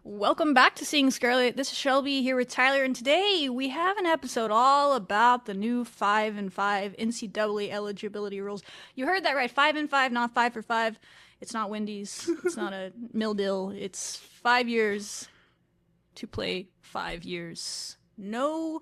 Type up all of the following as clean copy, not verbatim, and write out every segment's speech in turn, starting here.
Welcome back to Seeing Scarlet. This is Shelby here with Tyler, and today we have an episode all about the new 5 and 5 NCAA eligibility rules. You heard that right, 5 and 5, not 5 for 5. It's not Wendy's. It's not a mill deal. It's 5 years to play 5 years. No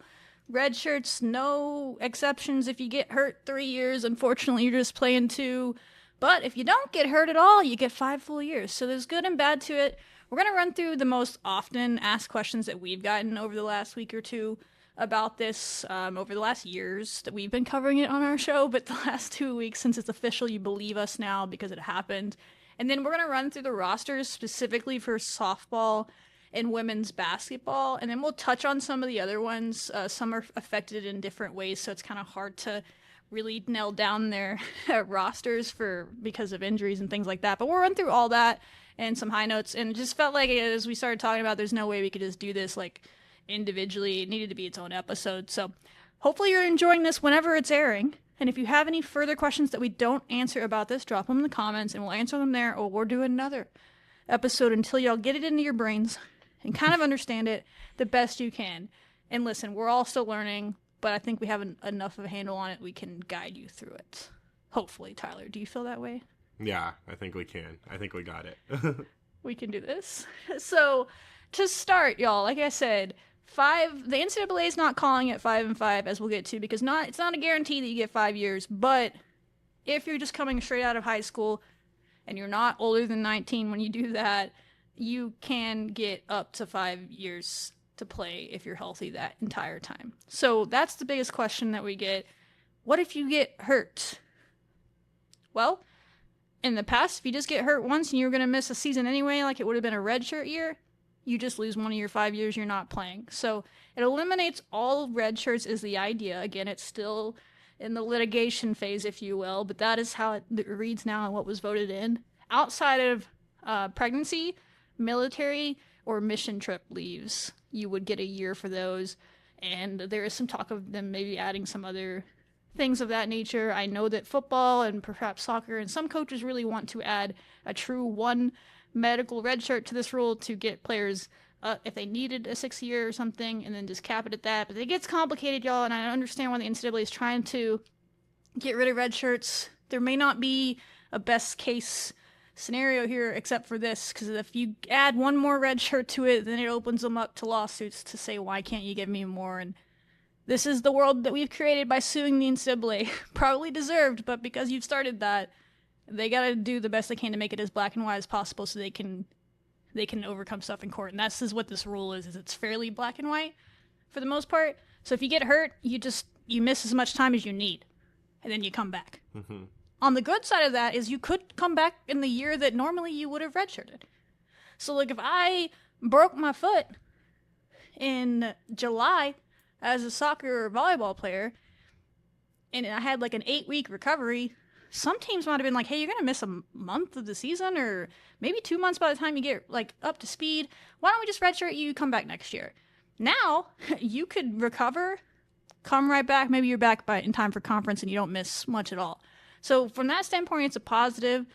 red shirts, no exceptions. If you get hurt 3 years, unfortunately, you're just playing 2. But if you don't get hurt at all, you get 5 full years. So there's good and bad to it. We're going to run through the most often asked questions that we've gotten over the last week or two about this, over the last years that we've been covering it on our show, but the last 2 weeks since it's official, you believe us now because it happened. And then we're going to run through the rosters specifically for softball and women's basketball, and then we'll touch on some of the other ones. Some are affected in different ways, so it's kind of hard to really nail down their rosters because of injuries and things like that. But we'll run through all that and some high notes, and it just felt like as we started talking about, there's no way we could just do this like individually. It needed to be its own episode. So hopefully you're enjoying this whenever it's airing. And if you have any further questions that we don't answer about this, drop them in the comments and we'll answer them there, or we'll do another episode until y'all get it into your brains and kind of understand it the best you can. And listen, we're all still learning, but I think we have enough of a handle on it we can guide you through it. Hopefully. Tyler, do you feel that way? Yeah, I think we can. I think we got it. We can do this. So, to start, y'all, like I said, the NCAA is not calling it 5 and 5, as we'll get to, because it's not a guarantee that you get 5 years, but if you're just coming straight out of high school and you're not older than 19 when you do that, you can get up to 5 years to play if you're healthy that entire time. So that's the biggest question that we get. What if you get hurt? Well, in the past, if you just get hurt once and you're going to miss a season anyway, like it would have been a redshirt year, you just lose one of your 5 years you're not playing. So it eliminates all redshirts is the idea. Again, it's still in the litigation phase, if you will, but that is how it reads now and what was voted in. Outside of pregnancy, military, or mission trip leaves, you would get a year for those. And there is some talk of them maybe adding some other things of that nature. I know that football and perhaps soccer and some coaches really want to add a true one medical red shirt to this rule to get players if they needed a 6 year or something, and then just cap it at that. But it gets complicated, y'all, and I understand why the NCAA is trying to get rid of red shirts. There may not be a best case scenario here except for this, because if you add one more red shirt to it, then it opens them up to lawsuits to say, why can't you give me more? And this is the world that we've created by suing the NCAA. Probably deserved, but because you've started that, they gotta do the best they can to make it as black and white as possible so they can overcome stuff in court. And that's what this rule is it's fairly black and white for the most part. So if you get hurt, you miss as much time as you need, and then you come back. Mm-hmm. On the good side of that is you could come back in the year that normally you would have redshirted. So like if I broke my foot in July as a soccer or volleyball player, and I had like an 8-week recovery, some teams might have been like, hey, you're going to miss a month of the season, or maybe 2 months by the time you get like up to speed. Why don't we just redshirt you, come back next year? Now, you could recover, come right back, maybe you're back in time for conference and you don't miss much at all. So from that standpoint, it's a positive,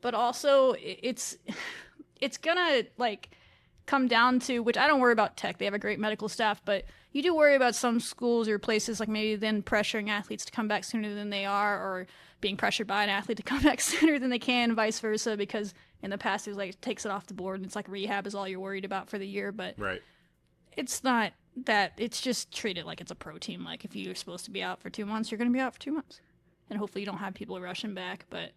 but also it's gonna like come down to, which I don't worry about Tech, they have a great medical staff, but you do worry about some schools or places like maybe then pressuring athletes to come back sooner than they are, or being pressured by an athlete to come back sooner than they can, vice versa, because in the past it was like it takes it off the board and it's like rehab is all you're worried about for the year. But Right. It's not that. It's just treated like it's a pro team. Like if you're supposed to be out for 2 months, you're going to be out for 2 months, and hopefully you don't have people rushing back. But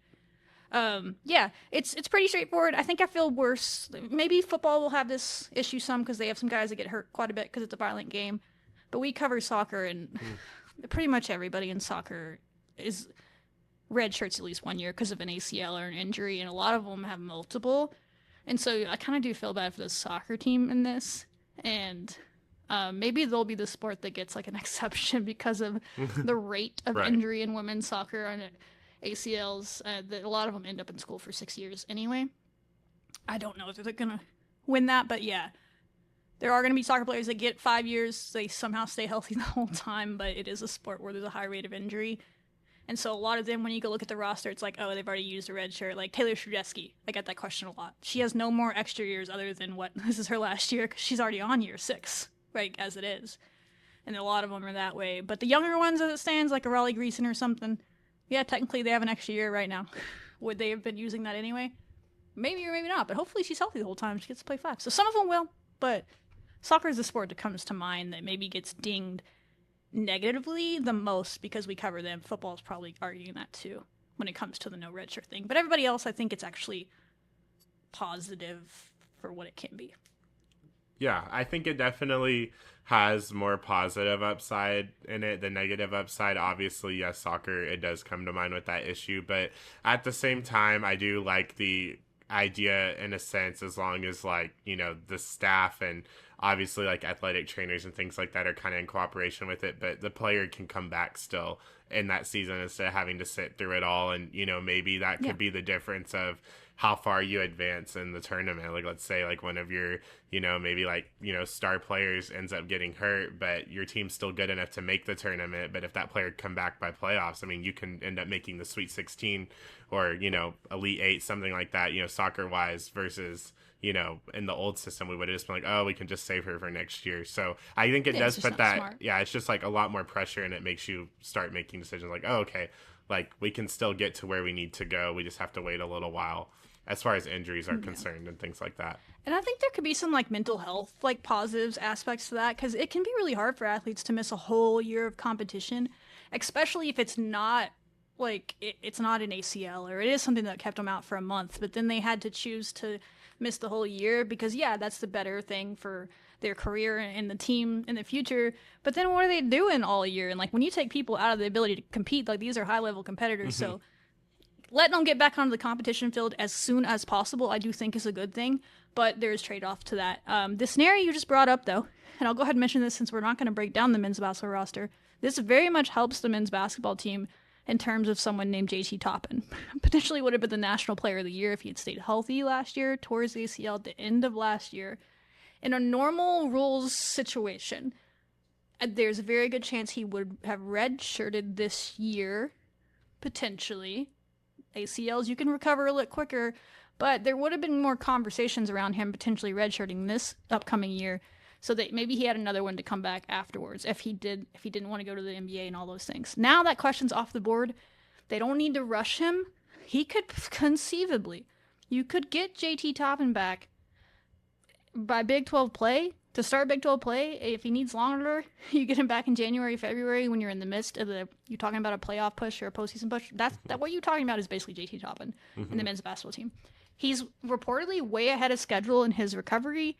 yeah, it's pretty straightforward. I think I feel worse. Maybe football will have this issue some because they have some guys that get hurt quite a bit because it's a violent game. But we cover soccer, and pretty much everybody in soccer is red shirts at least 1 year because of an ACL or an injury, and a lot of them have multiple. And so I kind of do feel bad for the soccer team in this. And maybe they'll be the sport that gets like an exception because of the rate of Right. injury in women's soccer and ACLs. That a lot of them end up in school for 6 years anyway. I don't know if they're going to win that, but yeah. There are going to be soccer players that get 5 years. They somehow stay healthy the whole time, but it is a sport where there's a high rate of injury. And so a lot of them, when you go look at the roster, it's like, oh, they've already used a red shirt. Like Taylor Shudeski, I get that question a lot. She has no more extra years other than what this is her last year because she's already on year 6, right, as it is. And a lot of them are that way. But the younger ones as it stands, like a Raleigh Greason or something, yeah, technically they have an extra year right now. Would they have been using that anyway? Maybe or maybe not, but hopefully she's healthy the whole time. She gets to play 5. So some of them will, but soccer is the sport that comes to mind that maybe gets dinged negatively the most because we cover them. Football is probably arguing that too when it comes to the no redshirt thing. But everybody else, I think it's actually positive for what it can be. Yeah, I think it definitely has more positive upside in it than negative upside. Obviously, yes, soccer, it does come to mind with that issue. But at the same time, I do like the idea in a sense, as long as, like, you know, the staff and obviously like athletic trainers and things like that are kind of in cooperation with it, but the player can come back still in that season instead of having to sit through it all. And, you know, maybe that could be the difference of how far you advance in the tournament. Like, let's say like one of your, you know, maybe like, you know, star players ends up getting hurt, but your team's still good enough to make the tournament. But if that player come back by playoffs, I mean, you can end up making the Sweet 16 or, you know, Elite 8, something like that, you know, soccer wise, versus, you know, in the old system, we would have just been like, oh, we can just save her for next year. So I think it does put that, smart. Yeah, it's just like a lot more pressure, and it makes you start making decisions like, oh, okay, like we can still get to where we need to go. We just have to wait a little while as far as injuries are concerned and things like that. And I think there could be some like mental health, like positives aspects to that, because it can be really hard for athletes to miss a whole year of competition, especially if it's not like it's not an ACL or it is something that kept them out for a month, but then they had to choose to miss the whole year because, yeah, that's the better thing for their career and the team in the future. But then what are they doing all year? And like when you take people out of the ability to compete, like these are high level competitors, so letting them get back onto the competition field as soon as possible, I do think is a good thing, but there's trade-off to that. The scenario you just brought up, though, and I'll go ahead and mention this since we're not going to break down the men's basketball roster, this very much helps the men's basketball team in terms of someone named JT Toppin. Potentially would have been the National Player of the Year if he had stayed healthy last year, tore his ACL at the end of last year. In a normal rules situation, there's a very good chance he would have redshirted this year, potentially. ACLs you can recover a little quicker, but there would have been more conversations around him potentially redshirting this upcoming year, so that maybe he had another one to come back afterwards if he didn't want to go to the NBA and all those things. Now that question's off the board. They don't need to rush him. He could conceivably, you could get JT Toppin back by Big 12 play, to start Big 12 play. If he needs longer, you get him back in January, February when you're in the midst of you're talking about a playoff push or a postseason push. That what you're talking about is basically JT Toppin and the men's basketball team. He's reportedly way ahead of schedule in his recovery.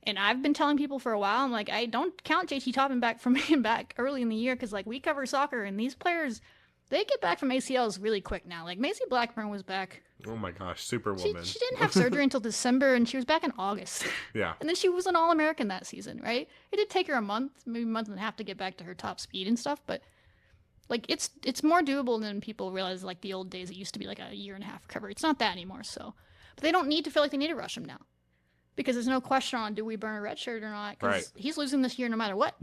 And I've been telling people for a while, I'm like, I don't count JT Toppin back from being back early in the year because, like, we cover soccer, and these players, they get back from ACLs really quick now. Like, Maisie Blackburn was back. Oh, my gosh, Superwoman. She didn't have surgery until December, and she was back in August. Yeah. And then she was an All-American that season, right? It did take her a month, maybe a month and a half to get back to her top speed and stuff, but, like, it's more doable than people realize, like, the old days. It used to be, like, a year and a half recovery. It's not that anymore, so. But they don't need to feel like they need to rush him now. Because there's no question on do we burn a red shirt or not. Because he's losing this year no matter what.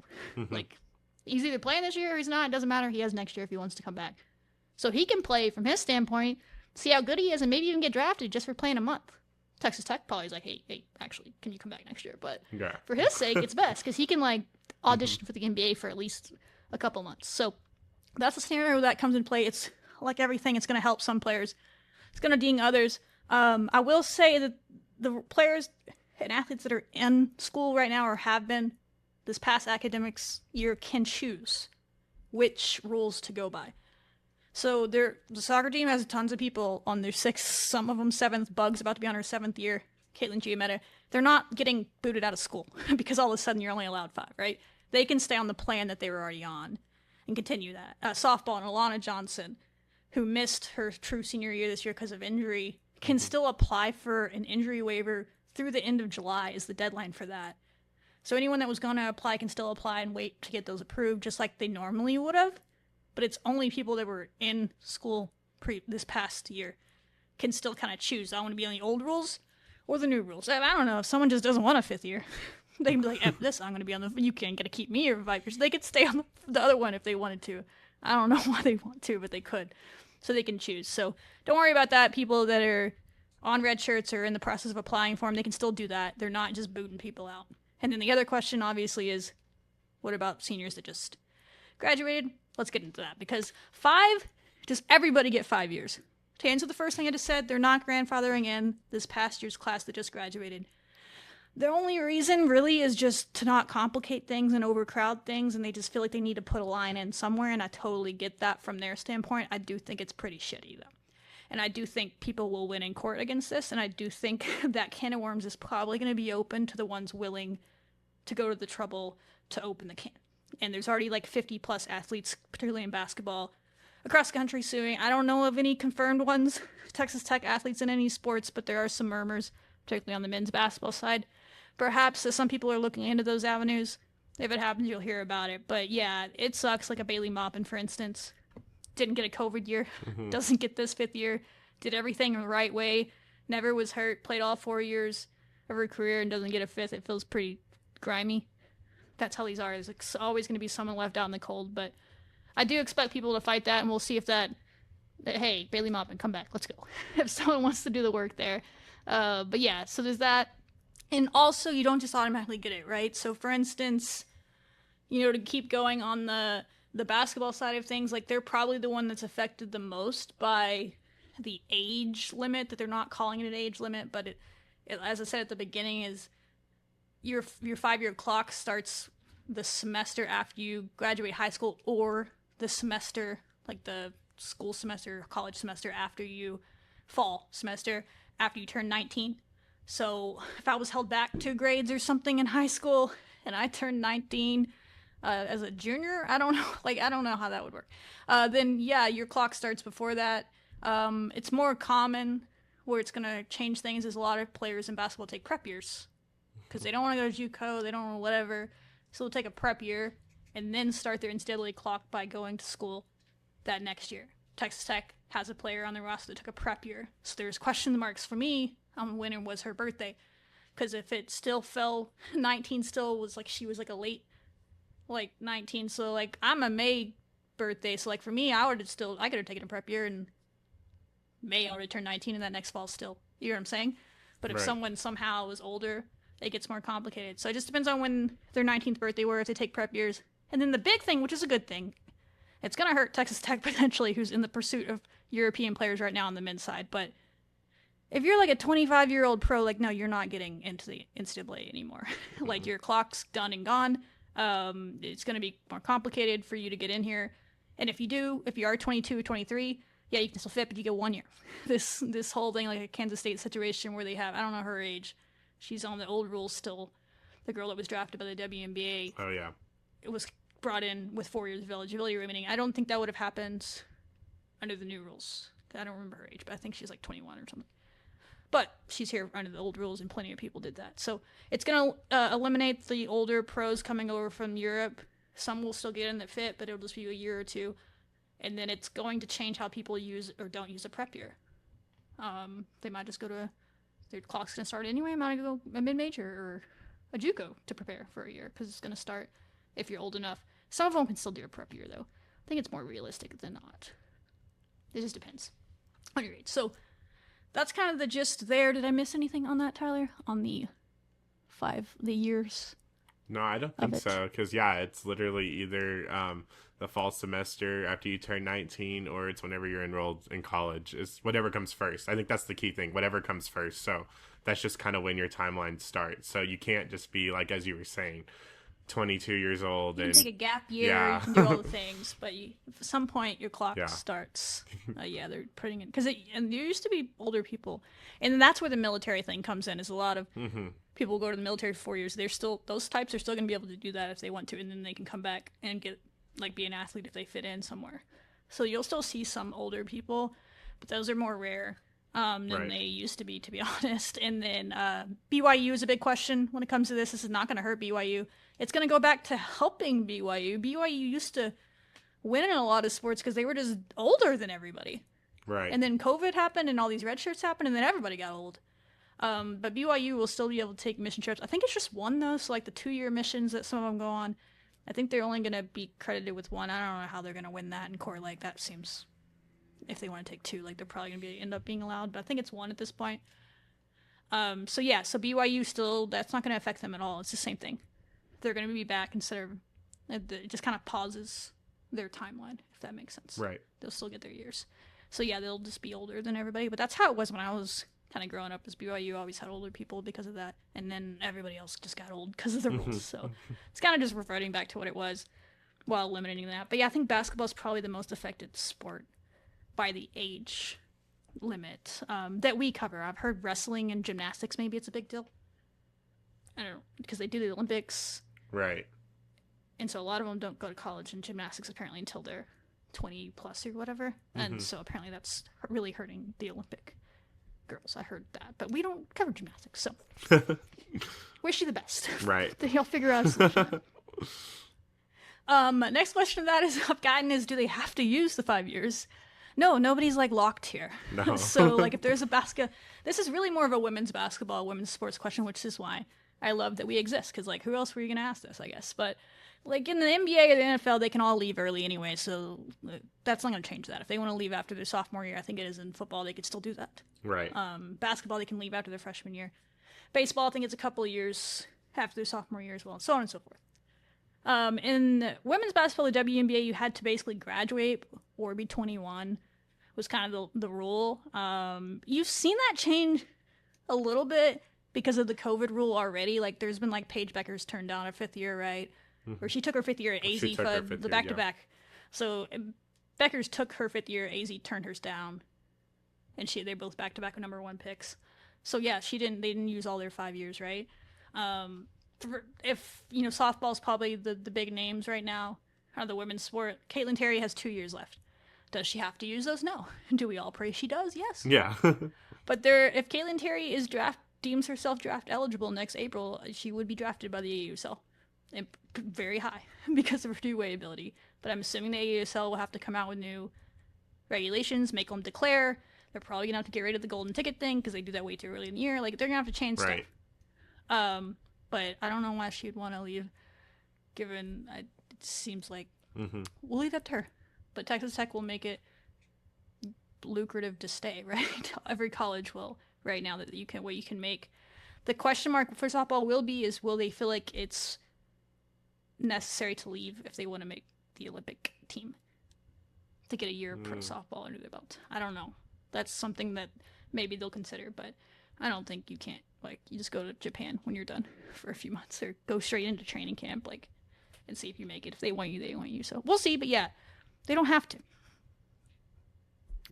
Like, he's either playing this year or he's not. It doesn't matter. He has next year if he wants to come back. So he can play from his standpoint, see how good he is, and maybe even get drafted just for playing a month. Texas Tech probably is like, hey, actually, can you come back next year? But for his sake, it's best because he can, like, audition for the NBA for at least a couple months. So that's a scenario that comes in play. It's like everything. It's going to help some players. It's going to ding others. I will say that the players and athletes that are in school right now or have been this past academics year can choose which rules to go by. So the soccer team has tons of people on their 6th, some of them 7th. Bug's about to be on her 7th year. Caitlin Giametta. They're not getting booted out of school because all of a sudden you're only allowed 5, right? They can stay on the plan that they were already on and continue that. Softball and Alana Johnson, who missed her true senior year this year because of injury, can still apply for an injury waiver through the end of July is the deadline for that. So anyone that was going to apply can still apply and wait to get those approved just like they normally would have. But it's only people that were in school this past year can still kind of choose. I want to be on the old rules or the new rules. I don't know. If someone just doesn't want a 5th year, they can be like, F this, I'm going to be on the, you can't get to keep me or 5 years. They could stay on the other one if they wanted to. I don't know why they want to, but they could. So they can choose. So don't worry about that. People that are on red shirts or in the process of applying for them, they can still do that. They're not just booting people out. And then the other question, obviously, is what about seniors that just graduated? Let's get into that because does everybody get 5 years? To answer the first thing I just said, they're not grandfathering in this past year's class that just graduated. The only reason really is just to not complicate things and overcrowd things, and they just feel like they need to put a line in somewhere, and I totally get that from their standpoint. I do think it's pretty shitty, though. And I do think people will win in court against this, and I do think that can of worms is probably going to be open to the ones willing to go to the trouble to open the can. And there's already like 50 plus athletes, particularly in basketball, across the country suing. I don't know of any confirmed ones, Texas Tech athletes in any sports, but there are some murmurs, particularly on the men's basketball side. Perhaps some people are looking into those avenues. If it happens, you'll hear about it. But yeah, it sucks. Like a Bailey Maupin, for instance, didn't get a COVID year, doesn't get this fifth year, did everything the right way, never was hurt, played all 4 years of her career, and doesn't get a fifth. It feels pretty grimy. That's how these are. There's like always going to be someone left out in the cold. But I do expect people to fight that, and we'll see if hey, Bailey Maupin, come back. Let's go. If someone wants to do the work there. But yeah, so there's that. And also, you don't just automatically get it, right? So, for instance, to keep going on the basketball side of things, like they're probably the one that's affected the most by the age limit, that they're not calling it an age limit, but it as I said at the beginning, is your 5-year clock starts the semester after you graduate high school, or the semester, like the school semester, college semester after you, fall semester, after you turn 19. So if I was held back 2 grades or something in high school and I turned 19 as a junior, I don't know. I don't know how that would work. Then yeah, your clock starts before that. It's more common where it's going to change things is a lot of players in basketball take prep years because they don't want to go to JUCO, they don't want whatever. So they'll take a prep year and then start their NCAA clock by going to school that next year. Texas Tech has a player on their roster that took a prep year. So there's question marks for me on when it was her birthday. Because if it still fell, 19 still was she was a late, 19. So I'm a May birthday. So for me, I could have taken a prep year in May. I would have turned 19 in that next fall still. You know what I'm saying? But if someone somehow was older, it gets more complicated. So it just depends on when their 19th birthday were, if they take prep years. And then the big thing, which is a good thing, it's going to hurt Texas Tech potentially, who's in the pursuit of European players right now on the men's side. But if you're a 25-year-old pro, no, you're not getting into the NCAA anymore. Your clock's done and gone. It's going to be more complicated for you to get in here. And if you are 22 or 23, yeah, you can still fit, but you get 1 year. This whole thing, a Kansas State situation where they have, I don't know her age. She's on the old rules still. The girl that was drafted by the WNBA. Oh, yeah. It was brought in with 4 years of eligibility remaining. I don't think that would have happened under the new rules. I don't remember her age, but I think she's 21 or something. But she's here under the old rules, and plenty of people did that. So it's going to eliminate the older pros coming over from Europe. Some will still get in that fit, but it'll just be a year or two. And then it's going to change how people use or don't use a prep year. They might just go to, their clock's going to start anyway. Might go a mid-major or a JUCO to prepare for a year, because it's going to start if you're old enough. Some of them can still do a prep year, though. I think it's more realistic than not. It just depends on your age. So that's kind of the gist there. Did I miss anything on that, Tyler? On the years? No, I don't think so. Because, yeah, it's literally either the fall semester after you turn 19, or it's whenever you're enrolled in college. It's whatever comes first. I think that's the key thing. Whatever comes first. So that's just kind of when your timeline starts. So you can't just be, as you were saying, 22 years old. You can take a gap year, yeah. You can do all the things, but at some point your clock starts. They're putting it, and there used to be older people, and that's where the military thing comes in. Is a lot of people go to the military for 4 years. Those types are still going to be able to do that if they want to, and then they can come back and get be an athlete if they fit in somewhere. So you'll still see some older people, but those are more rare than they used to be honest. And then BYU is a big question when it comes to this. This is not going to hurt BYU. It's going to go back to helping BYU. BYU used to win in a lot of sports because they were just older than everybody. Right. And then COVID happened and all these red shirts happened and then everybody got old. But BYU will still be able to take mission trips. I think it's just one, though. So, the 2-year missions that some of them go on. I think they're only going to be credited with one. I don't know how they're going to win that in court. Like, that seems, if they want to take two, like, they're probably going to end up being allowed. But I think it's one at this point. So BYU still, that's not going to affect them at all. It's the same thing. They're going to be back instead of, it just kind of pauses their timeline, if that makes sense. Right. They'll still get their years. So yeah, they'll just be older than everybody. But that's how it was when I was kind of growing up, as BYU always had older people because of that. And then everybody else just got old because of the rules. So it's kind of just reverting back to what it was while eliminating that. But yeah, I think basketball is probably the most affected sport by the age limit that we cover. I've heard wrestling and gymnastics, maybe it's a big deal. I don't know, because they do the Olympics. Right. And so a lot of them don't go to college in gymnastics apparently until they're 20 plus or whatever. And so apparently that's really hurting the Olympic girls. I heard that. But we don't cover gymnastics, so wish you the best. Right. You'll figure out a solution. Next question of that I've gotten is, do they have to use the 5 years? No, nobody's like locked here. No. So like if there's a this is really more of a women's basketball, women's sports question, which is why I love that we exist. Because like, who else were you gonna ask this? I guess, but like in the NBA or the NFL, they can all leave early anyway, so that's not gonna change that. If they want to leave after their sophomore year, I think it is in football, they could still do that. Right. Basketball, they can leave after their freshman year. Baseball, I think it's a couple of years after their sophomore year as well, and so on and so forth. In women's basketball, the WNBA, you had to basically graduate or be 21 was kind of the rule. You've seen that change a little bit because of the COVID rule already. Like there's been like Paige Becker's turned down her 5th year, right? Or she took her 5th year at AZ for the back-to-back. Yeah. So Becker's took her 5th year, AZ turned hers down, and they're both back-to-back with #1 picks. So yeah, they didn't use all their 5 years, right? If softball's probably the big names right now out of the women's sport. Caitlin Terry has 2 years left. Does she have to use those? No. Do we all pray she does? Yes. Yeah. But if Caitlin Terry deems herself draft eligible next April, she would be drafted by the AUSL, and very high because of her two-way ability. But I'm assuming the AUSL will have to come out with new regulations, make them declare. They're probably gonna have to get rid of the golden ticket thing because they do that way too early in the year. Like they're gonna have to change stuff. But I don't know why she'd want to leave, given it seems like we'll leave that to her. But Texas Tech will make it lucrative to stay, right? Every college will right now that what you can make. The question mark for softball will they feel like it's necessary to leave if they want to make the Olympic team to get a year of pro softball under their belt? I don't know. That's something that maybe they'll consider, but I don't think you can't. Like, you just go to Japan when you're done for a few months, or go straight into training camp, like, and see if you make it. If they want you, they want you. So we'll see, but yeah, they don't have to.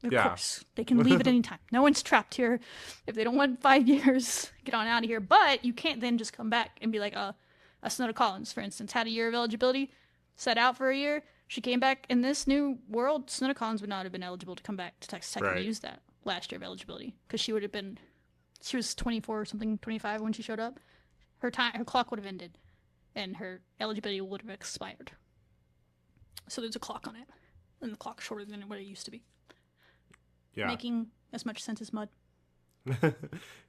Of course, they can leave at any time. No one's trapped here. If they don't want 5 years, get on out of here. But you can't then just come back and be like, Snoda Collins, for instance, had a year of eligibility, set out for a year. She came back in this new world. Snoda Collins would not have been eligible to come back to Texas Tech and use that last year of eligibility, because she was 24 or something, 25 when she showed up. Her clock would have ended, and her eligibility would have expired. So there's a clock on it, and the clock's shorter than what it used to be. Yeah. Making as much sense as mud.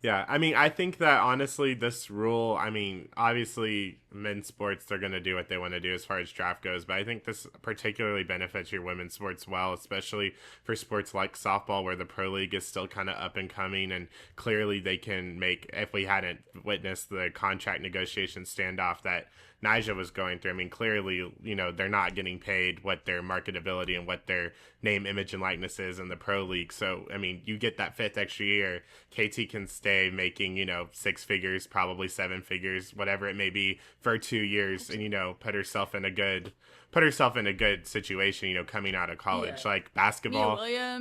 Yeah, I mean, I think that honestly, this rule, I mean, obviously men's sports, they're going to do what they want to do as far as draft goes, but I think this particularly benefits your women's sports well, especially for sports like softball, where the pro league is still kind of up and coming, and clearly they can make, if we hadn't witnessed the contract negotiation standoff that Nyjah was going through, I mean, clearly, they're not getting paid what their marketability and what their name, image, and likeness is in the pro league. So, I mean, you get that 5th extra year, KT can stay making, 6 figures, probably 7 figures, whatever it may be, for 2 years, and, put herself in a good situation, coming out of college. Yeah. Like, basketball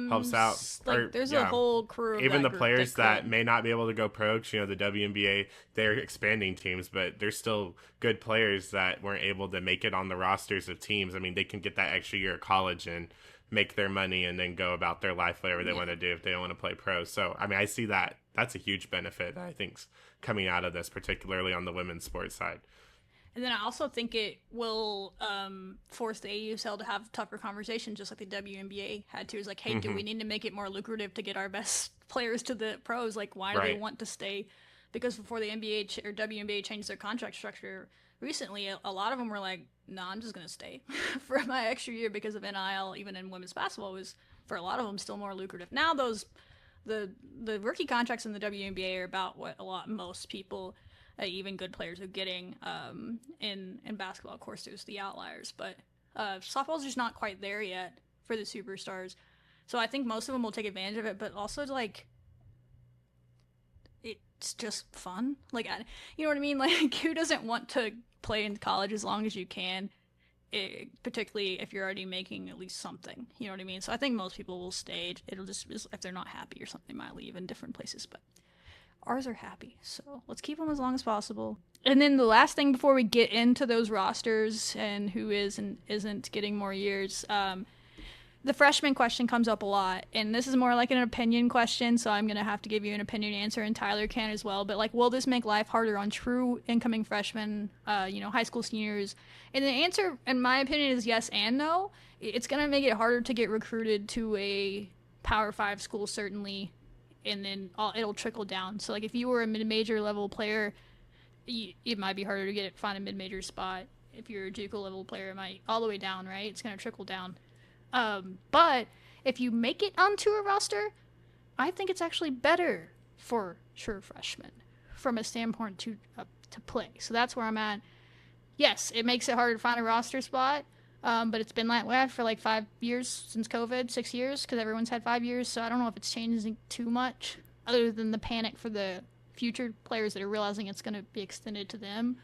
helps out. Like, there's a whole crew of even the players that may not be able to go pro, the WNBA, they're expanding teams, but there's still good players that weren't able to make it on the rosters of teams. I mean, they can get that extra year of college and make their money and then go about their life whatever they want to do if they don't want to play pro. So, I mean, I see that. That's a huge benefit that I think's coming out of this, particularly on the women's sports side. And then I also think it will force the AUSL to have tougher conversations, just like the WNBA had to. It's like, hey, do we need to make it more lucrative to get our best players to the pros? Like, why do they want to stay because before the NBA or WNBA changed their contract structure recently, a lot of them were like, "No, I'm just gonna stay for my extra year because of NIL." Even in women's basketball, was for a lot of them still more lucrative. Now those the rookie contracts in the WNBA are about what most people, even good players, are getting in basketball. Of course, there's the outliers, but softball's just not quite there yet for the superstars. So I think most of them will take advantage of it, but also like it's just fun. Like, you know what I mean? Like, who doesn't want to play in college as long as you can? Particularly if you're already making at least something. You know what I mean? So I think most people will stay. It'll just, if they're not happy or something, they might leave in different places. But ours are happy, so let's keep them as long as possible. And then the last thing before we get into those rosters and who is and isn't getting more years, the freshman question comes up a lot, and this is more like an opinion question, so I'm going to have to give you an opinion answer, and Tyler can as well. But, like, will this make life harder on true incoming freshmen, high school seniors? And the answer, in my opinion, is yes and no. It's going to make it harder to get recruited to a Power 5 school, certainly, and then it'll trickle down. So, like, if you were a mid-major level player, it might be harder to find a mid-major spot. If you're a JUCO level player, it might all the way down, right? It's going to trickle down. But if you make it onto a roster, I think it's actually better for true freshmen from a standpoint to play. So that's where I'm at. Yes, it makes it harder to find a roster spot, but it's been that way for like 5 years since COVID, 6 years, because everyone's had 5 years. So I don't know if it's changing too much, other than the panic for the future players that are realizing it's going to be extended to them.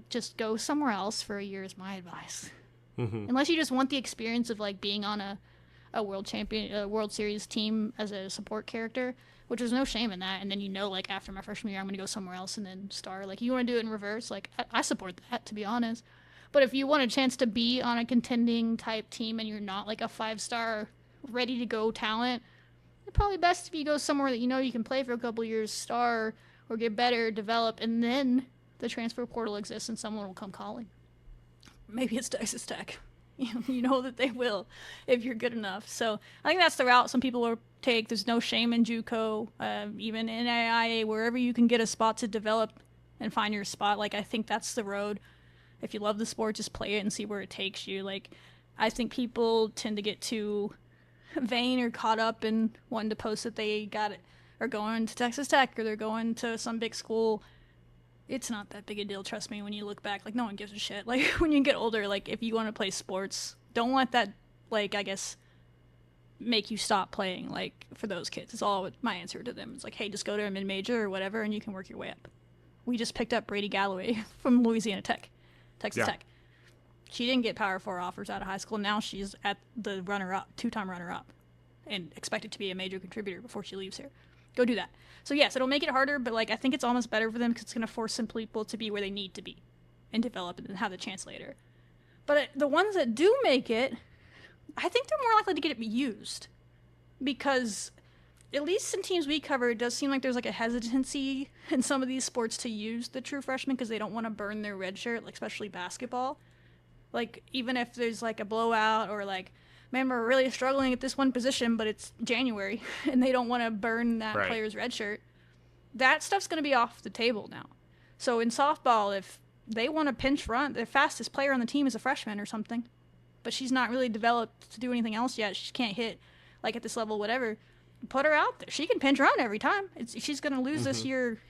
Just go somewhere else for a year is my advice. Mm-hmm. Unless you just want the experience of like being on a World Series team as a support character, which there's no shame in that. And then like after my freshman year, I'm gonna go somewhere else and then star. Like you want to do it in reverse, like I support that, to be honest. But if you want a chance to be on a contending type team and you're not like a 5-star ready to go talent, it's probably best if you go somewhere that you can play for a couple years, star or get better, develop, and then the transfer portal exists and someone will come calling. Maybe it's Texas Tech. You know that they will if you're good enough. So I think that's the route some people will take. There's no shame in JUCO, even in NCAA, wherever you can get a spot to develop and find your spot. Like, I think that's the road. If you love the sport, just play it and see where it takes you. Like, I think people tend to get too vain or caught up in wanting to post that they got it, or going to Texas Tech, or they're going to some big school. It's not that big a deal, trust me, when you look back. Like, no one gives a shit. Like, when you get older, like, if you want to play sports, don't let that, like, I guess, make you stop playing, like, for those kids. It's all my answer to them. It's like, hey, just go to a mid-major or whatever, and you can work your way up. We just picked up Brady Galloway from Louisiana Tech, Texas Tech. She didn't get Power 4 offers out of high school. Now she's at the runner-up, 2-time runner-up, and expected to be a major contributor before she leaves here. Go do that. So yes, it'll make it harder, but like I think it's almost better for them because it's going to force some people to be where they need to be and develop and have the chance later. But the ones that do make it, I think they're more likely to get it used because at least in teams we cover, it does seem like there's like a hesitancy in some of these sports to use the true freshmen because they don't want to burn their red shirt, like especially basketball. Like even if there's like a blowout or like, man, we're really struggling at this one position, but it's January, and they don't want to burn that player's red shirt. That stuff's going to be off the table now. So in softball, if they want to pinch run, the fastest player on the team is a freshman or something, but she's not really developed to do anything else yet. She can't hit, like, at this level, whatever. Put her out there. She can pinch run every time. She's going to lose this year.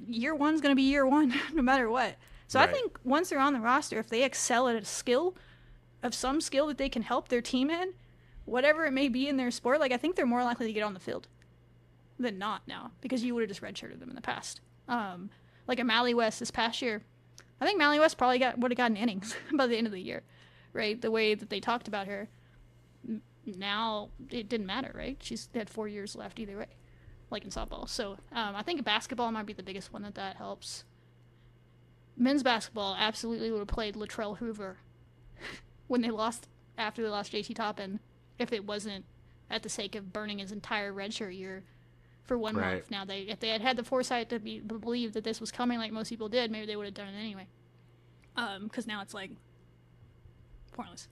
Year one's going to be year one, no matter what. So I think once they're on the roster, if they excel at a skill, of some skill that they can help their team in, whatever it may be in their sport, like I think they're more likely to get on the field than not now because you would have just redshirted them in the past. Like a Mally West this past year, I think Mally West probably would have gotten innings by the end of the year, right? The way that they talked about her. Now it didn't matter, right? She's had 4 years left either way, like in softball. So I think basketball might be the biggest one that helps. Men's basketball absolutely would have played Latrell Hoover when they lost, after they lost JT Toppin, if it wasn't at the sake of burning his entire redshirt year for 1 month. Now, if they had the foresight to believe that this was coming like most people did, maybe they would have done it anyway. Because now it's like pointless.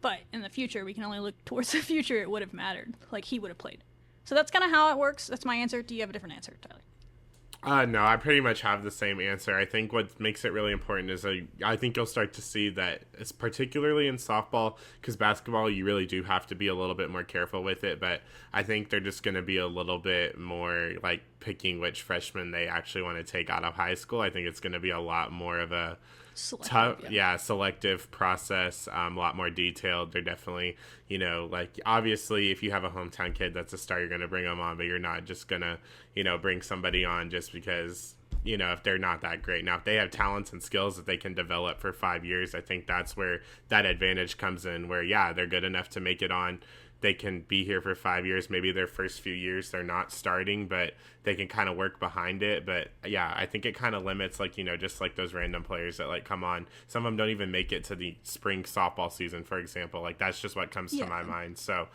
But in the future, we can only look towards the future. It would have mattered. Like, he would have played. So that's kind of how it works. That's my answer. Do you have a different answer, Tyler? No, I pretty much have the same answer. I think what makes it really important is I think you'll start to see that it's particularly in softball, because basketball you really do have to be a little bit more careful with it. But I think they're just going to be a little bit more like picking which freshmen they actually want to take out of high school. I think it's going to be a lot more of a Selective, tough, yeah. yeah, selective process, a lot more detailed. They're definitely, like obviously if you have a hometown kid that's a star, you're going to bring them on, but you're not just going to, bring somebody on just because, if they're not that great. Now, if they have talents and skills that they can develop for 5 years, I think that's where that advantage comes in, where, yeah, they're good enough to make it on. They can be here for 5 years. Maybe their first few years they're not starting, but they can kind of work behind it. But yeah, I think it kind of limits, like, just like those random players that like come on. Some of them don't even make it to the spring softball season, for example. Like that's just what comes to Yeah. my mind. So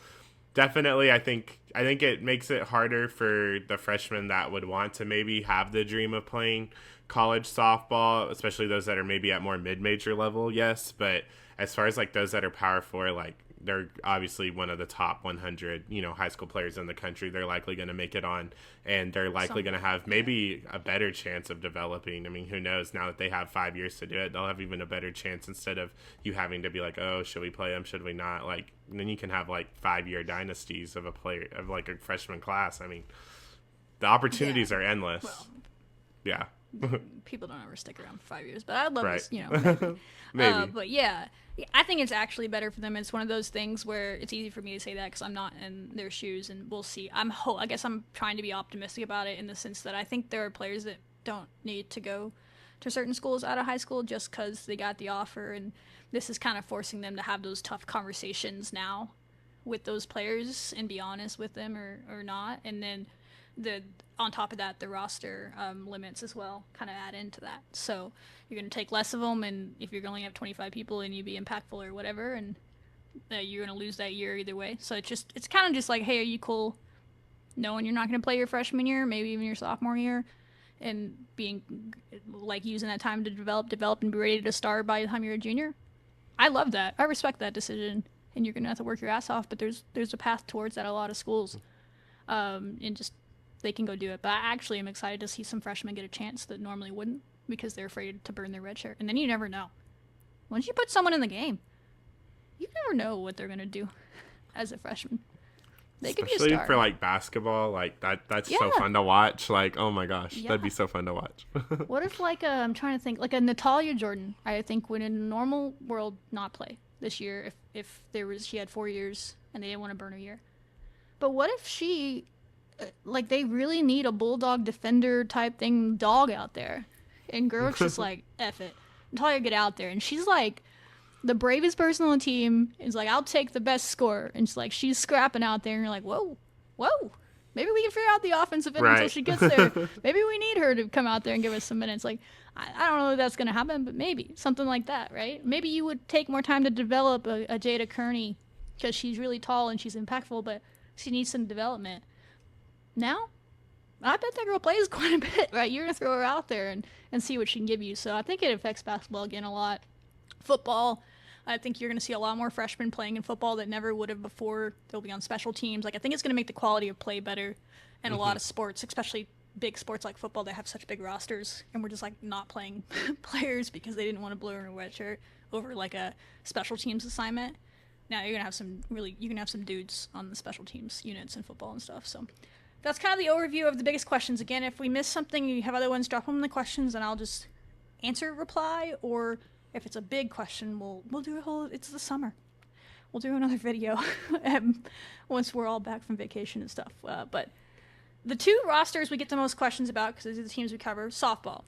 definitely, I think it makes it harder for the freshmen that would want to maybe have the dream of playing college softball, especially those that are maybe at more mid-major level. Yes, but as far as like those that are Power 4, like they're obviously one of the top 100, high school players in the country. They're likely going to make it on, and they're likely going to have maybe a better chance of developing. I mean, who knows? Now that they have 5 years to do it, they'll have even a better chance instead of you having to be like, oh, should we play them? Should we not? Like, then you can have like 5-year dynasties of a player, of like a freshman class. I mean, the Yeah. opportunities are endless. Well, Yeah. people don't ever stick around for 5 years, but I'd love Right. this, maybe. Maybe. But yeah, I think it's actually better for them. It's one of those things where it's easy for me to say that because I'm not in their shoes, and we'll see. I guess I'm trying to be optimistic about it in the sense that I think there are players that don't need to go to certain schools out of high school just because they got the offer, and this is kind of forcing them to have those tough conversations now with those players and be honest with them or not, and then the on top of that the roster limits as well kind of add into that, so you're going to take less of them, and if you're going to have 25 people and you be impactful or whatever, and you're going to lose that year either way. So it's kind of just like, hey, are you cool knowing you're not going to play your freshman year, maybe even your sophomore year, and being like using that time to develop and be ready to start by the time you're a junior? I love that. I respect that decision, and you're going to have to work your ass off, but there's a path towards that at a lot of schools, and just they can go do it. But I actually am excited to see some freshmen get a chance that normally wouldn't because they're afraid to burn their red shirt. And then you never know. Once you put someone in the game, you never know what they're going to do as a freshman. They could be a Especially star. for like basketball, like that's so Yeah. fun to watch. Like, oh my gosh, Yeah. that'd be so fun to watch. What if, like, I'm trying to think, like a Natalia Jordan, I think would in a normal world not play this year if she had 4 years and they didn't want to burn a year. But what if like, they really need a bulldog defender type thing dog out there? And Gerwick's just like, F it. Natalia, get out there. And she's like, the bravest person on the team is like, I'll take the best scorer. And she's scrapping out there, and you're like, whoa, whoa. Maybe we can figure out the offensive end until Right. she gets there. Maybe we need her to come out there and give us some minutes. Like, I don't know if that's going to happen, but maybe. Something like that, right? Maybe you would take more time to develop a Jada Kearney because she's really tall and she's impactful, but she needs some development. Now, I bet that girl plays quite a bit, right? You're going to throw her out there and see what she can give you. So I think it affects basketball again a lot. Football, I think you're going to see a lot more freshmen playing in football that never would have before. They'll be on special teams. Like, I think it's going to make the quality of play better in a lot of sports, especially big sports like football that have such big rosters. And we're just like not playing players because they didn't want to blur in a red shirt over like a special teams assignment. Now you're going to have you can have some dudes on the special teams units in football and stuff. So that's kind of the overview of the biggest questions. Again, if we miss something, you have other ones, drop them in the questions and I'll just reply, or if it's a big question, we'll do a whole. It's the summer. We'll do another video once we're all back from vacation and stuff. But the two rosters we get the most questions about, because these are the teams we cover, softball.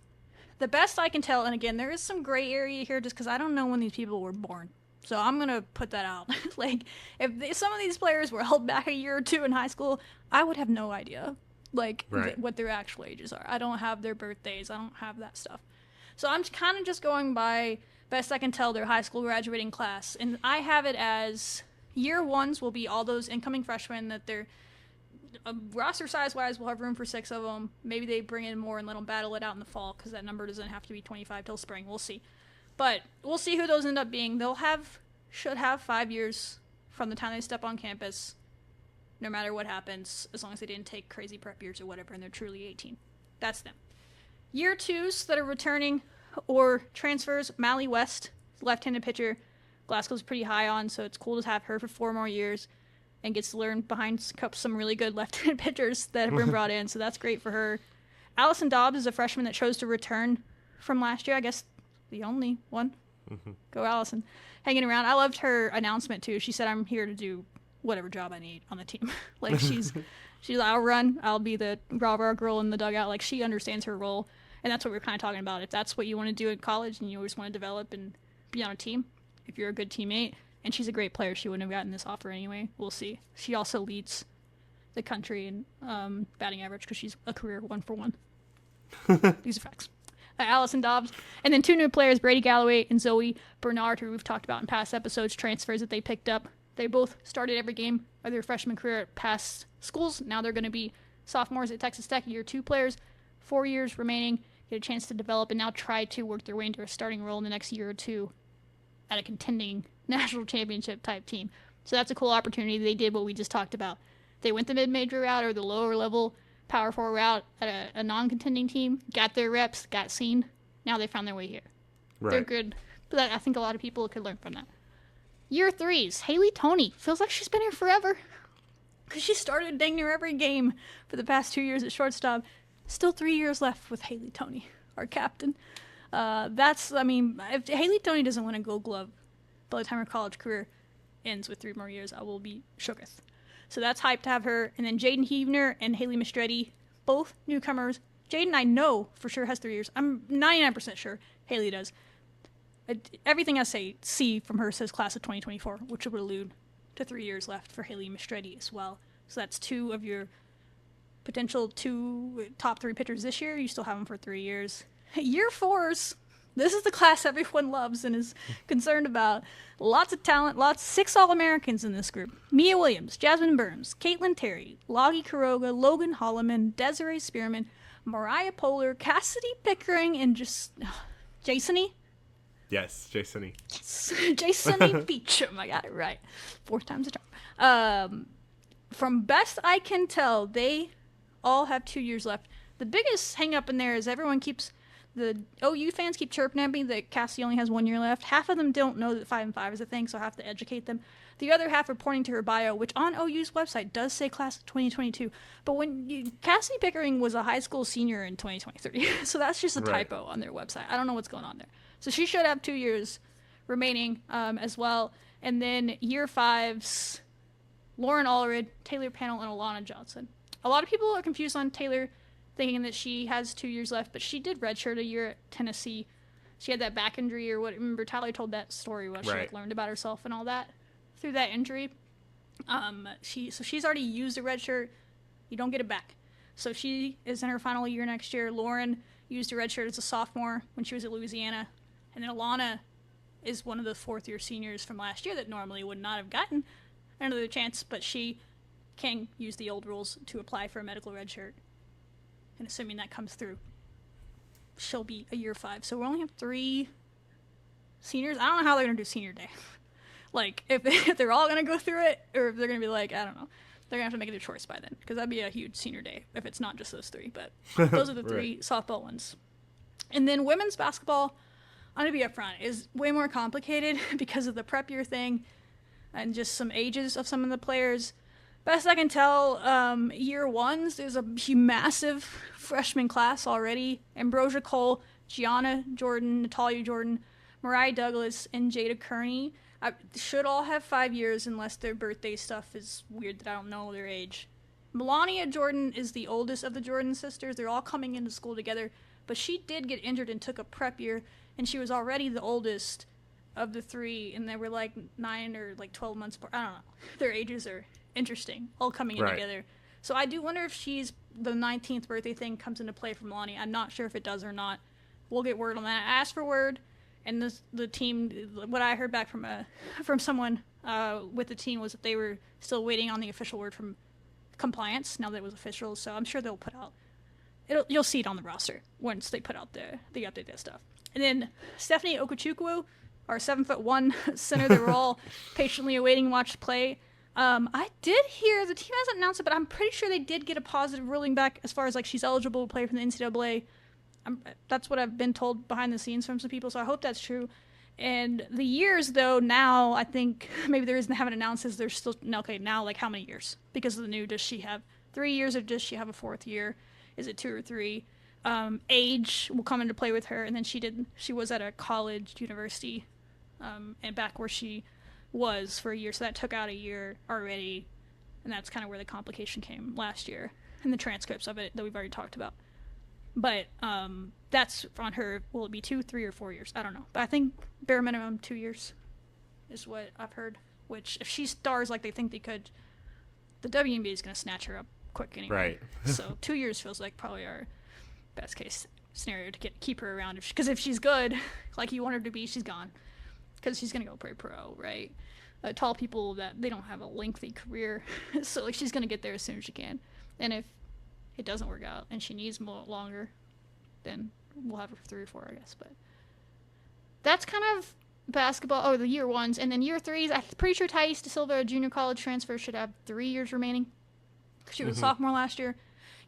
The best I can tell, and again, there is some gray area here just because I don't know when these people were born. So I'm going to put that out. Like, if some of these players were held back a year or two in high school, I would have no idea, like, Right. what their actual ages are. I don't have their birthdays. I don't have that stuff. So I'm kind of just going by best I can tell their high school graduating class. And I have it as year ones will be all those incoming freshmen that they're roster size wise, we'll have room for 6 of them. Maybe they bring in more and let them battle it out in the fall because that number doesn't have to be 25 till spring. We'll see. But we'll see who those end up being. Should have 5 years from the time they step on campus, no matter what happens, as long as they didn't take crazy prep years or whatever, and they're truly 18. That's them. Year twos that are returning or transfers, Mally West, left-handed pitcher, Glasgow's pretty high on, so it's cool to have her for 4 more years and gets to learn behind some really good left-handed pitchers that have been brought in, so that's great for her. Allison Dobbs is a freshman that chose to return from last year, I guess the only one. Go Allison. Hanging around. I loved her announcement, too. She said, I'm here to do whatever job I need on the team. Like, she's like, I'll run. I'll be the rah-rah girl in the dugout. Like, she understands her role, and that's what we're kind of talking about. If that's what you want to do in college and you always want to develop and be on a team, if you're a good teammate, and she's a great player, she wouldn't have gotten this offer anyway. We'll see. She also leads the country in batting average because she's a career 1-for-1. These are facts. Allison Dobbs. And then 2 new players, Brady Galloway and Zoe Bernard, who we've talked about in past episodes, transfers that they picked up. They both started every game of their freshman career at past schools. Now they're going to be sophomores at Texas Tech, year 2 players, 4 years remaining, get a chance to develop and now try to work their way into a starting role in the next year or two at a contending national championship type team. So that's a cool opportunity. They did what we just talked about. They went the mid-major route or the lower level Power 4 route at a non-contending team, got their reps, got seen. Now they found their way here. Right. They're good. But I think a lot of people could learn from that. Year 3s, Haley Toney. Feels like she's been here forever. Because she started dang near every game for the past 2 years at shortstop. Still 3 years left with Haley Toney, our captain. If Haley Toney doesn't win a Gold Glove by the time her college career ends with 3 more years, I will be shooketh. So that's hyped to have her. And then Jaden Heavner and Haley Mistretti, both newcomers. Jaden, I know for sure, has 3 years. I'm 99% sure Haley does. Everything I see from her says class of 2024, which would allude to 3 years left for Haley Mistretti as well. So that's 2 of your potential 2 top 3 pitchers this year. You still have them for 3 years. Year 4s. This is the class everyone loves and is concerned about. Lots of talent, 6 All-Americans in this group. Mia Williams, Jasmine Burns, Caitlin Terry, Loggie Kuroga, Logan Holloman, Desiree Spearman, Mariah Poehler, Cassidy Pickering, and Jasony? Yes, Jasony. Yes, Jasony Beecham. I got it right. 4 times a charm. From best I can tell, they all have 2 years left. The biggest hang-up in there is the OU fans keep chirping at me that Cassie only has 1 year left. Half of them don't know that 5-5 is a thing, so I have to educate them. The other half are pointing to her bio, which on OU's website does say class of 2022. But Cassie Pickering was a high school senior in 2023, so that's just a typo on their website. I don't know what's going on there. So she should have 2 years remaining as well. And then year 5s, Lauren Allred, Taylor Pannell, and Alana Johnson. A lot of people are confused on Taylor, thinking that she has 2 years left, but she did redshirt a year at Tennessee. She had that back injury or what. Remember, Tyler told that story where she learned about herself and all that through that injury. She's already used a redshirt. You don't get it back. So she is in her final year next year. Lauren used a redshirt as a sophomore when she was at Louisiana. And then Alana is one of the 4th-year seniors from last year that normally would not have gotten another chance, but she can use the old rules to apply for a medical redshirt. And assuming that comes through, she'll be a year 5. So we only have 3 seniors. I don't know how they're going to do senior day. Like, if they're all going to go through it, or if they're going to be like, I don't know. They're going to have to make their choice by then, because that'd be a huge senior day if it's not just those 3. But those are the 3 softball ones. And then women's basketball, I'm going to be upfront, is way more complicated because of the prep year thing and just some ages of some of the players. Best I can tell, year 1s, there's a massive freshman class already. Ambrosia Cole, Gianna Jordan, Natalia Jordan, Mariah Douglas, and Jada Kearney. Should all have 5 years unless their birthday stuff is weird that I don't know their age. Melania Jordan is the oldest of the Jordan sisters. They're all coming into school together, but she did get injured and took a prep year, and she was already the oldest of the 3, and they were like 9 or like 12 months apart. I don't know. Their ages are interesting, all coming in together. So I do wonder if the 19th birthday thing comes into play for Melania. I'm not sure if it does or not. We'll get word on that. I asked for word, and the team, what I heard back from someone with the team was that they were still waiting on the official word from compliance now that it was official. So I'm sure they'll put out. You'll see it on the roster once they put out the updated stuff. And then Stephanie Okechukwu, our 7'1" center that we're all patiently awaiting watch play. I did hear, the team hasn't announced it, but I'm pretty sure they did get a positive ruling back as far as like she's eligible to play for the NCAA. That's what I've been told behind the scenes from some people, so I hope that's true. And the years, though, now I think maybe there isn't, haven't announced is there's still, okay, now like how many years? Because of the new, does she have 3 years or does she have a fourth year? Is it 2 or 3? Age will come into play with her, and then she was at a college, university, and back where she was for a year, so that took out a year already, and that's kind of where the complication came last year, and the transcripts of it that we've already talked about. But that's on her. Will it be 2, 3, or 4 years? I don't know. But I think bare minimum 2 years is what I've heard. Which, if she stars like they think they could, the WNBA is going to snatch her up quick anyway. Right. So 2 years feels like probably our best case scenario to keep her around. Because if she's good, like you want her to be, she's gone. Because she's going to go play pro, right? Tall people, that they don't have a lengthy career. So like she's going to get there as soon as she can. And if it doesn't work out and she needs more longer, then we'll have her for 3 or 4, I guess. But that's kind of basketball. Oh, the year ones. And then year threes, I'm pretty sure Thais De Silva, a junior college transfer, should have 3 years remaining. She was a sophomore last year.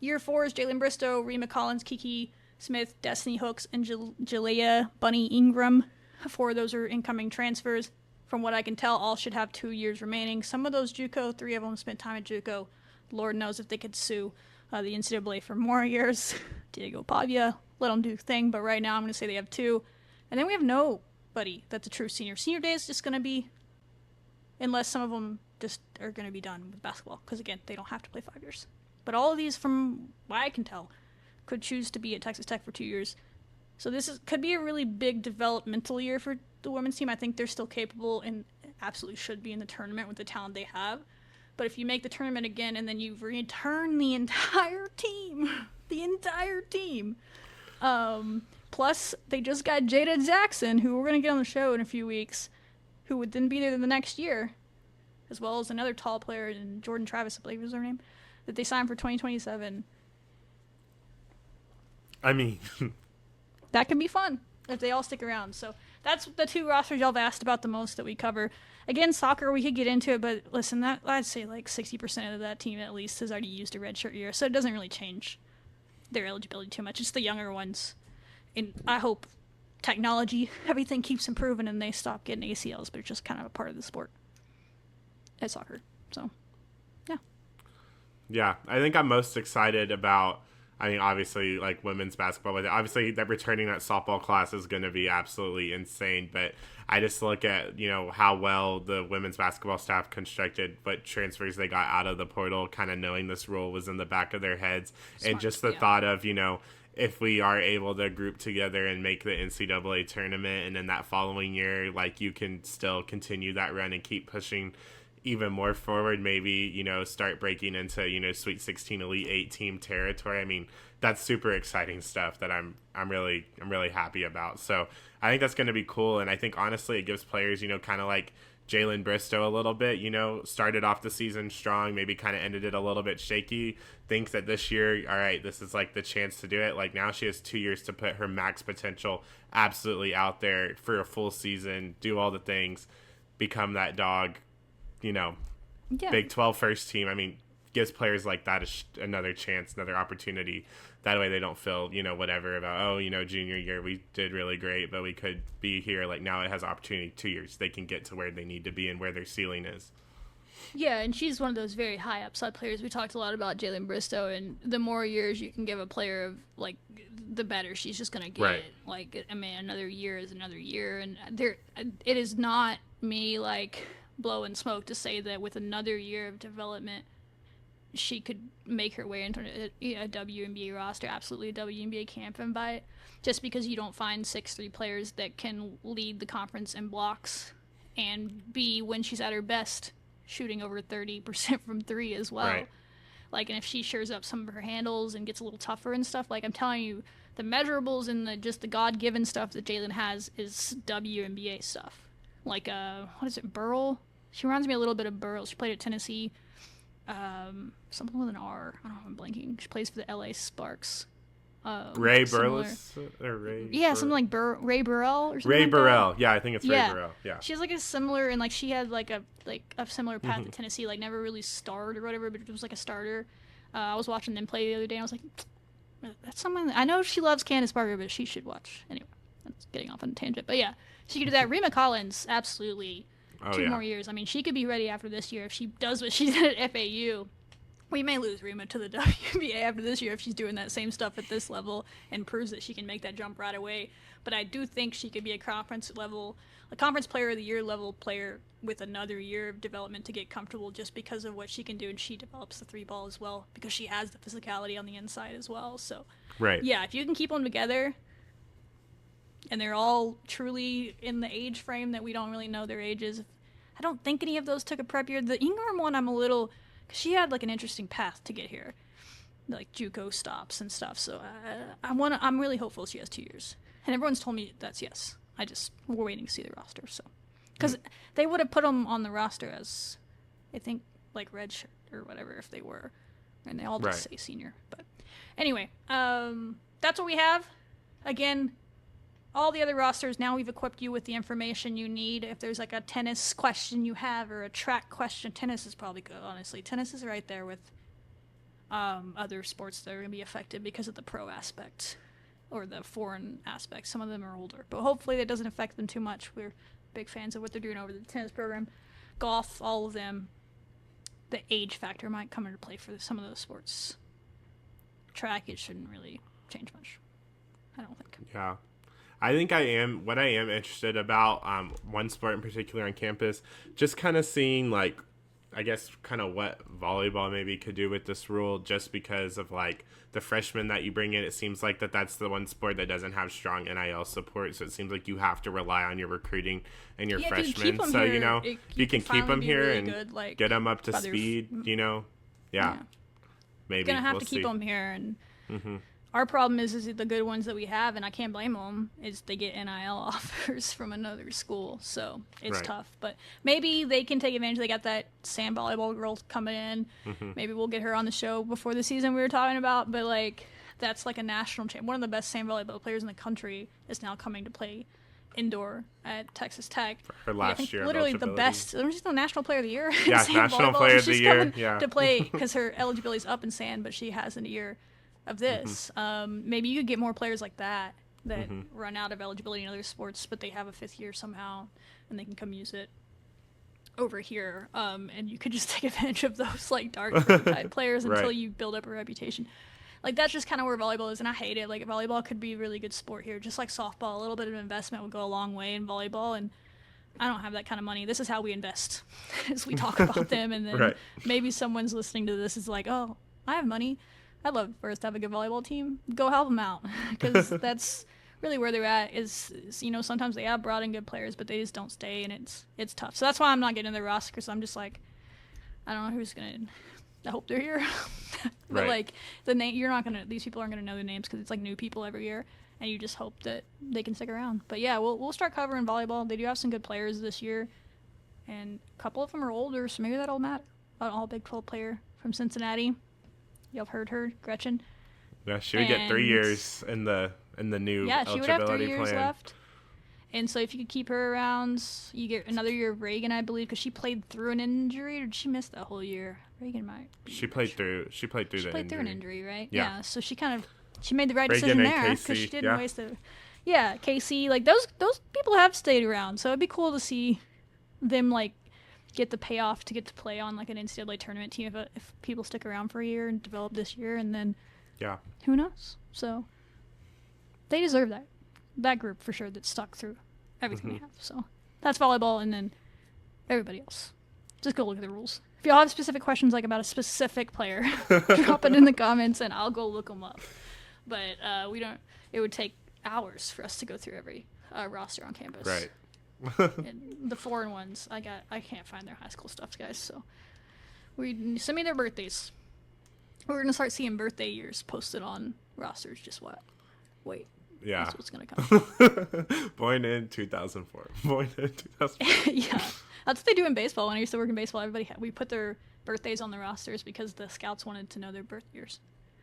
Year fours, Jalen Bristow, Rima Collins, Kiki Smith, Destiny Hooks, and Jalea Bunny Ingram. 4 of those are incoming transfers. From what I can tell, all should have 2 years remaining. Some of those JUCO, 3 of them spent time at JUCO. Lord knows if they could sue the NCAA for more years. Diego Pavia, let them do the thing, but right now I'm going to say they have 2. And then we have nobody that's a true senior. Senior day is just going to be, unless some of them just are going to be done with basketball, because again, they don't have to play 5 years. But all of these, from what I can tell, could choose to be at Texas Tech for 2 years. So could be a really big developmental year for the women's team. I think they're still capable and absolutely should be in the tournament with the talent they have. But if you make the tournament again and then you return the entire team, plus they just got Jada Jackson, who we're going to get on the show in a few weeks, who would then be there the next year, as well as another tall player, and Jordan Travis, I believe was her name, that they signed for 2027. I mean, that can be fun if they all stick around. So that's the 2 rosters y'all have asked about the most that we cover. Again, soccer, we could get into it, but listen, that I'd say like 60% of that team at least has already used a redshirt year, so it doesn't really change their eligibility too much. It's the younger ones. And I hope technology, everything keeps improving and they stop getting ACLs, but it's just kind of a part of the sport at soccer. So, yeah. Yeah, I think I'm most excited about, I mean, obviously, like women's basketball, but obviously that returning that softball class is going to be absolutely insane. But I just look at, how well the women's basketball staff constructed what transfers they got out of the portal, kind of knowing this rule was in the back of their heads. Smart, and just the thought of, if we are able to group together and make the NCAA tournament, and then that following year, like you can still continue that run and keep pushing even more forward, maybe, start breaking into, Sweet 16 Elite 8 team territory. I mean, that's super exciting stuff that I'm really happy about. So I think that's going to be cool. And I think honestly, it gives players, kind of like Jalen Bristow a little bit, started off the season strong, maybe kind of ended it a little bit shaky, thinks that this year, all right, this is like the chance to do it. Like now she has 2 years to put her max potential absolutely out there for a full season, do all the things, become that dog, Big 12 first team. I mean, gives players like that another chance, another opportunity. That way they don't feel, whatever about, junior year we did really great, but we could be here. Like now it has opportunity 2 years. They can get to where they need to be and where their ceiling is. Yeah, and she's one of those very high upside players. We talked a lot about Jalen Bristow, and the more years you can give a player of, like, the better she's just going to get. Right. Like, I mean, another year is another year, and it is not me, like, blowing smoke to say that with another year of development, she could make her way into a WNBA roster, absolutely a WNBA camp invite, just because you don't find 6'3" players that can lead the conference in blocks and be, when she's at her best, shooting over 30% from 3 as well. Right. Like, and if she shores up some of her handles and gets a little tougher and stuff, like, I'm telling you, the measurables and just the God-given stuff that Jalen has is WNBA stuff. Like, what is it, Burrell? She reminds me a little bit of Burrell. She played at Tennessee. Something with an R. I don't know, I'm blanking. She plays for the LA Sparks. Ray Burles? Or Ray something like Ray Burrell or something Ray like Burrell. that. Yeah, I think it's Ray Burrell. Yeah. She has like a similar, and like she had like a similar path at Tennessee, like never really starred or whatever, but it was like a starter. I was watching them play the other day and I was like, That's someone I know she loves Candace Parker, but she should watch. Anyway, that's getting off on a tangent. But yeah, she could do that. Rima Collins, absolutely. Oh Two yeah. more years. I mean, she could be ready after this year if she does what she did at FAU. We may lose Rima to the WNBA after this year if she's doing that same stuff at this level and proves that she can make that jump right away. But I do think she could be a conference player of the year level player with another year of development to get comfortable just because of what she can do, and she develops the three ball as well because she has the physicality on the inside as well. So, Right. yeah, if you can keep them together and they're all truly in the age frame that we don't really know their ages, I don't think any of those took a prep year. The Ingram one, I'm a little, cause she had like an interesting path to get here, like JUCO stops and stuff. So I'm really hopeful she has 2 years, and everyone's told me that's yes. We're waiting to see the roster. So, because they would have put them on the roster as, I think, like red shirt or whatever if they were, and they all just say senior. But anyway, that's what we have. Again, all the other rosters, now we've equipped you with the information you need. If there's like a tennis question you have or a track question, tennis is probably good, honestly. Tennis is right there with other sports that are going to be affected because of the pro aspect or the foreign aspect. Some of them are older, but hopefully that doesn't affect them too much. We're big fans of what they're doing over the tennis program. Golf, all of them. The age factor might come into play for some of those sports. Track, it shouldn't really change much, I don't think. Yeah. I think what I am interested about, one sport in particular on campus, just kind of seeing, like, I guess kind of what volleyball maybe could do with this rule, just because of, like, the freshmen that you bring in. It seems like that's the one sport that doesn't have strong NIL support, so it seems like you have to rely on your recruiting and your freshmen. So, here, you can keep them here really and good, like, get them up to speed, Yeah. Maybe. You're going to have to keep them here, and our problem is the good ones that we have, and I can't blame them, is they get NIL offers from another school, so it's tough. But maybe they can take advantage. They got that sand volleyball girl coming in. Maybe we'll get her on the show before the season we were talking about, but, like, that's like a national champ. One of the best sand volleyball players in the country is now coming to play indoor at Texas Tech. For her last year, literally the best. She's the national player of the year. Yeah, national player of the year. Yeah, to play because her eligibility's up in sand, but she has a year of this. Maybe you could get more players like that run out of eligibility in other sports, but they have a fifth year somehow, and they can come use it over here. And you could just take advantage of those like dark type players until you build up a reputation. Like, that's just kind of where volleyball is, and I hate it. Like, volleyball could be a really good sport here. Just like softball, a little bit of investment would go a long way in volleyball, and I don't have that kind of money. This is how we invest, as we talk about them, and then maybe someone's listening to this is like, oh, I have money. I'd love for us to have a good volleyball team. Go help them out, because that's really where they're at is, sometimes they have brought in good players, but they just don't stay, and it's tough. So that's why I'm not getting the roster, because I'm just like, I don't know who's going to... I hope they're here. But like these people aren't gonna know their names because it's like new people every year, and you just hope that they can stick around. But yeah, we'll start covering volleyball. They do have some good players this year, and a couple of them are older, so maybe that'll matter. An all Big 12 player from Cincinnati. Y'all have heard her, Gretchen. Yeah, she would get 3 years in the new eligibility she would have 3 years plan. left. And so if you could keep her around, you get another year of Reagan, I believe, because she played through an injury, or did she miss that whole year? Reagan might. She played through an injury, right? Yeah. So she made the right decision there because she didn't waste it. Yeah, Casey, like those people have stayed around, so it'd be cool to see them like get the payoff to get to play on like an NCAA tournament team if people stick around for a year and develop this year, and then who knows? So they deserve that group for sure that stuck through everything they have. So that's volleyball, and then everybody else. Just go look at the rules. If y'all have specific questions like about a specific player, drop it in the comments and I'll go look them up. But it would take hours for us to go through every roster on campus. Right. And the foreign ones, I can't find their high school stuff, guys. So send me their birthdays. We're gonna start seeing birthday years posted on rosters. Wait. Yeah. That's what's gonna come. Born in 2004. Born in 2004. Yeah. That's what they do in baseball. When I used to work in baseball, we put their birthdays on the rosters because the scouts wanted to know their birth years.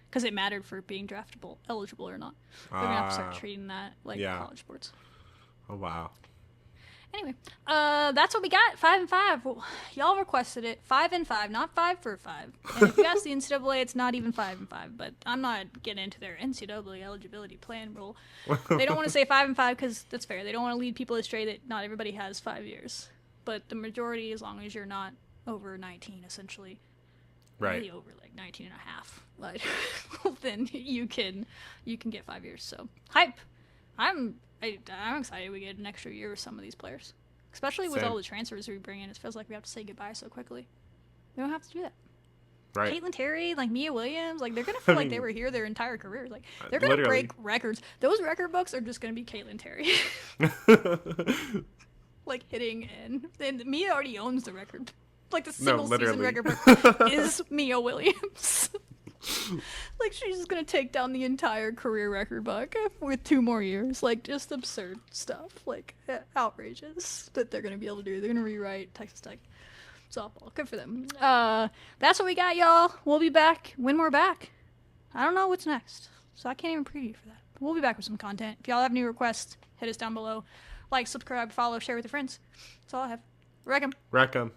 Because it mattered for being draftable, eligible or not. They're going to have to start treating that like college sports. Oh, wow. Anyway, that's what we got. 5-5. Well, y'all requested it. 5-5, not 5-5. And if you ask the NCAA, it's not even 5-5. But I'm not getting into their NCAA eligibility plan rule. They don't want to say 5-5 because that's fair. They don't want to lead people astray that not everybody has 5 years. But the majority, as long as you're not over 19, essentially, Right. really over like 19 and a half, like, then you can get 5 years. So hype. I'm excited we get an extra year with some of these players, especially with Same. all the transfers we bring in. It feels like we have to say goodbye so quickly. We don't have to do that. Right. Caitlin Terry, like Mia Williams, like they're gonna feel like they were here their entire career. Like they're gonna Literally. break records. Those record books are just gonna be Caitlin Terry, like hitting and Mia already owns the record. Like the No, single season literally. record book is Mia Williams. Like she's just gonna take down the entire career record book with 2 more years. Like just absurd stuff. Like outrageous that they're gonna be able to do. They're gonna rewrite Texas Tech softball. Good for them. That's what we got, y'all. We'll be back when we're back. I don't know what's next, so I can't even preview for that. But we'll be back with some content. If y'all have new requests, hit us down below. Like, subscribe, follow, share with your friends. That's all I have. Wreck 'em. Wreck 'em.